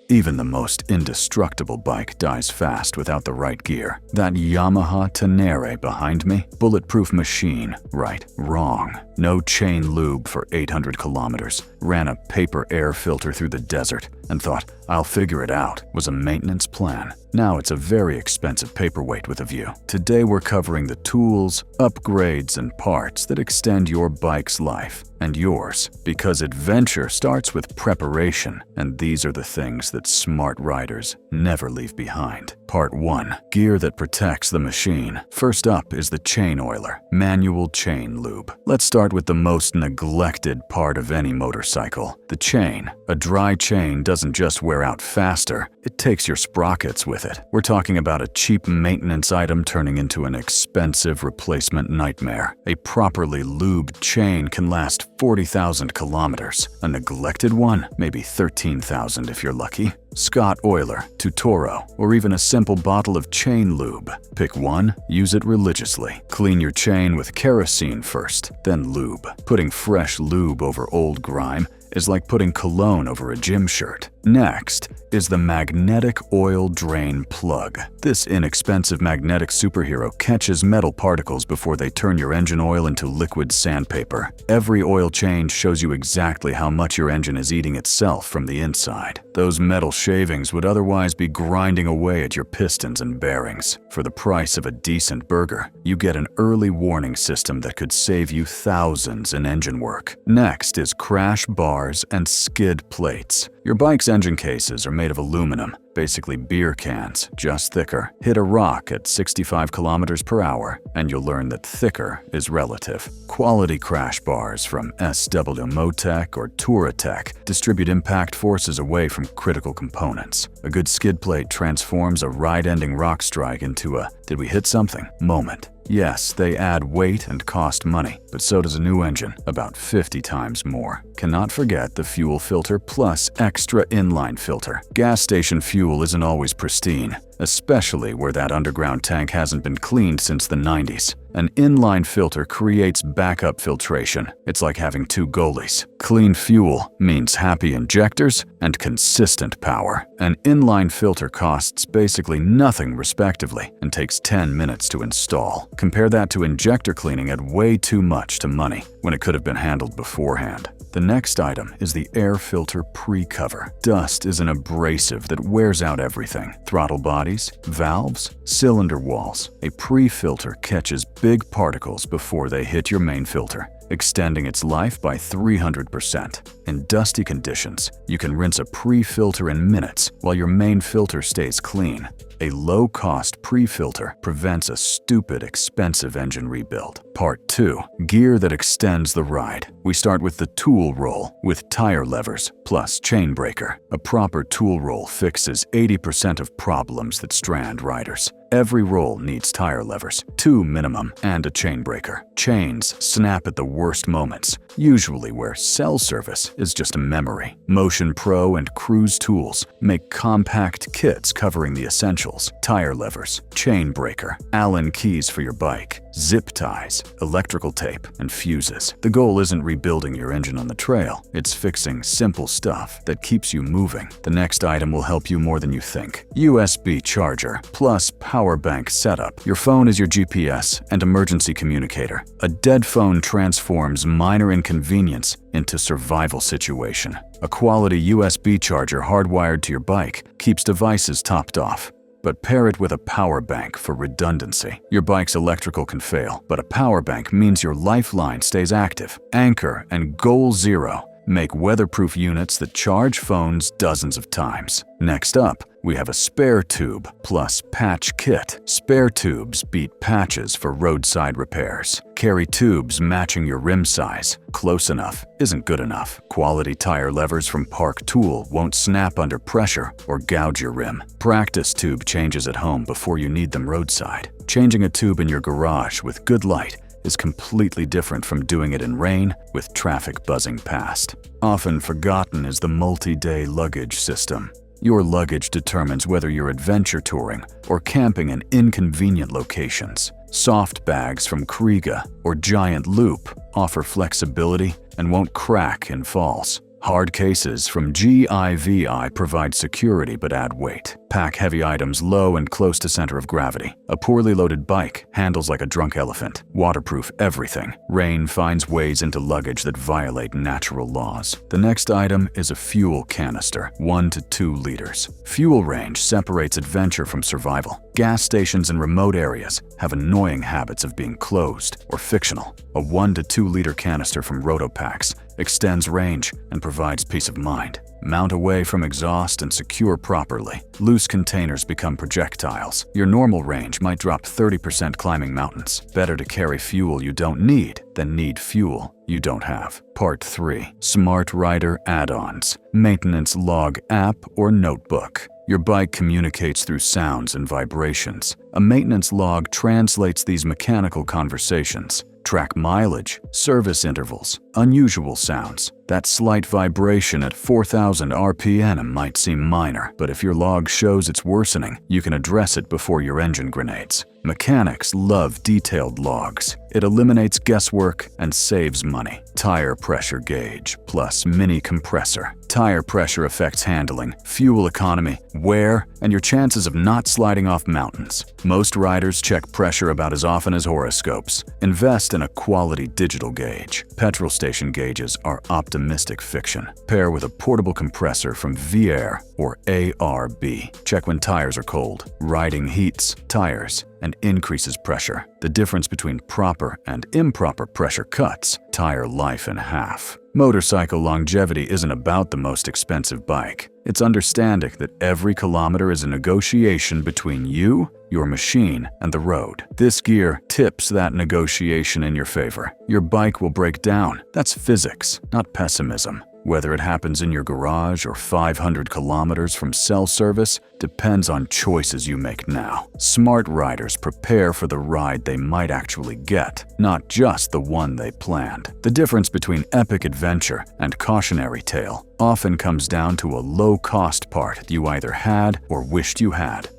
Even the most indestructible bike dies fast without the right gear. That Yamaha Tenere behind me? Bulletproof machine. Right. Wrong. No chain lube for 800 kilometers. Ran a paper air filter through the desert and thought, I'll figure it out. Was a maintenance plan. Now it's a very expensive paperweight with a view. Today we're covering the tools, upgrades, and parts that extend your bike's life and yours, because adventure starts with preparation, and these are the things that smart riders never leave behind. Part 1. Gear that protects the machine. First up is the chain oiler, manual chain lube. Let's start with the most neglected part of any motorcycle, the chain. A dry chain doesn't just wear out faster, it takes your sprockets with it. We're talking about a cheap maintenance item turning into an expensive replacement nightmare. A properly lubed chain can last 40,000 kilometers. A neglected one, maybe 13,000 if you're lucky. Scott Oiler, Tutoro, or even a simple bottle of chain lube. Pick one, use it religiously. Clean your chain with kerosene first, then lube. Putting fresh lube over old grime is like putting cologne over a gym shirt. Next is the magnetic oil drain plug. This inexpensive magnetic superhero catches metal particles before they turn your engine oil into liquid sandpaper. Every oil change shows you exactly how much your engine is eating itself from the inside. Those metal shavings would otherwise be grinding away at your pistons and bearings. For the price of a decent burger, you get an early warning system that could save you thousands in engine work. Next is crash bars and skid plates. Your bike's engine cases are made of aluminum, basically beer cans, just thicker. Hit a rock at 65 kilometers per hour, and you'll learn that thicker is relative. Quality crash bars from SW Motec or Touratech distribute impact forces away from critical components. A good skid plate transforms a ride-ending rock strike into a "did we hit something?" moment. Yes, they add weight and cost money, but so does a new engine, about 50 times more. Cannot forget the fuel filter plus extra inline filter. Gas station fuel isn't always pristine, especially where that underground tank hasn't been cleaned since the 90s. An inline filter creates backup filtration. It's like having two goalies. Clean fuel means happy injectors and consistent power. An inline filter costs basically nothing respectively and takes 10 minutes to install. Compare that to injector cleaning at way too much to money when it could have been handled beforehand. The next item is the air filter pre-cover. Dust is an abrasive that wears out everything. Throttle bodies, valves, cylinder walls. A pre-filter catches big particles before they hit your main filter, extending its life by 300%. In dusty conditions, you can rinse a pre-filter in minutes while your main filter stays clean. A low-cost pre-filter prevents a stupid, expensive engine rebuild. Part 2. Gear that extends the ride. We start with the tool roll with tire levers plus chain breaker. A proper tool roll fixes 80% of problems that strand riders. Every roll needs tire levers, 2 minimum, and a chain breaker. Chains snap at the worst moments, usually where cell service is just a memory. Motion Pro and Cruise tools make compact kits covering the essentials: tire levers, chain breaker, Allen keys for your bike, zip ties, electrical tape, and fuses. The goal isn't rebuilding your engine on the trail, it's fixing simple stuff that keeps you moving. The next item will help you more than you think. USB charger plus power bank setup. Your phone is your GPS and emergency communicator. A dead phone transforms minor inconvenience into survival situation. A quality USB charger hardwired to your bike keeps devices topped off. But pair it with a power bank for redundancy. Your bike's electrical can fail, but a power bank means your lifeline stays active. Anker and Goal Zero make weatherproof units that charge phones dozens of times. Next up, we have a spare tube plus patch kit. Spare tubes beat patches for roadside repairs. Carry tubes matching your rim size. Close enough isn't good enough. Quality tire levers from Park Tool won't snap under pressure or gouge your rim. Practice tube changes at home before you need them roadside. Changing a tube in your garage with good light is completely different from doing it in rain with traffic buzzing past. Often forgotten is the multi-day luggage system. Your luggage determines whether you're adventure touring or camping in inconvenient locations. Soft bags from Kriega or Giant Loop offer flexibility and won't crack in falls. Hard cases from GIVI provide security but add weight. Pack heavy items low and close to center of gravity. A poorly loaded bike handles like a drunk elephant. Waterproof everything. Rain finds ways into luggage that violate natural laws. The next item is a fuel canister, 1 to 2 liters. Fuel range separates adventure from survival. Gas stations in remote areas have annoying habits of being closed or fictional. A 1 to 2 liter canister from Rotopax extends range and provides peace of mind. Mount away from exhaust and secure properly. Loose containers become projectiles. Your normal range might drop 30% climbing mountains. Better to carry fuel you don't need than need fuel you don't have. Part 3. Smart Rider Add-ons. Maintenance log app or notebook. Your bike communicates through sounds and vibrations. A maintenance log translates these mechanical conversations. Track mileage, service intervals, unusual sounds. That slight vibration at 4,000 RPM might seem minor, but if your log shows it's worsening, you can address it before your engine grenades. Mechanics love detailed logs. It eliminates guesswork and saves money. Tire pressure gauge plus mini compressor. Tire pressure affects handling, fuel economy, wear, and your chances of not sliding off mountains. Most riders check pressure about as often as horoscopes. Invest in a quality digital gauge. Petrol station gauges are optimistic fiction. Pair with a portable compressor from Viair or ARB. Check when tires are cold. Riding heats tires and increases pressure. The difference between proper and improper pressure cuts tire life in half. Motorcycle longevity isn't about the most expensive bike. It's understanding that every kilometer is a negotiation between you, your machine, and the road. This gear tips that negotiation in your favor. Your bike will break down. That's physics, not pessimism. Whether it happens in your garage or 500 kilometers from cell service depends on choices you make now. Smart riders prepare for the ride they might actually get, not just the one they planned. The difference between epic adventure and cautionary tale often comes down to a low-cost part you either had or wished you had.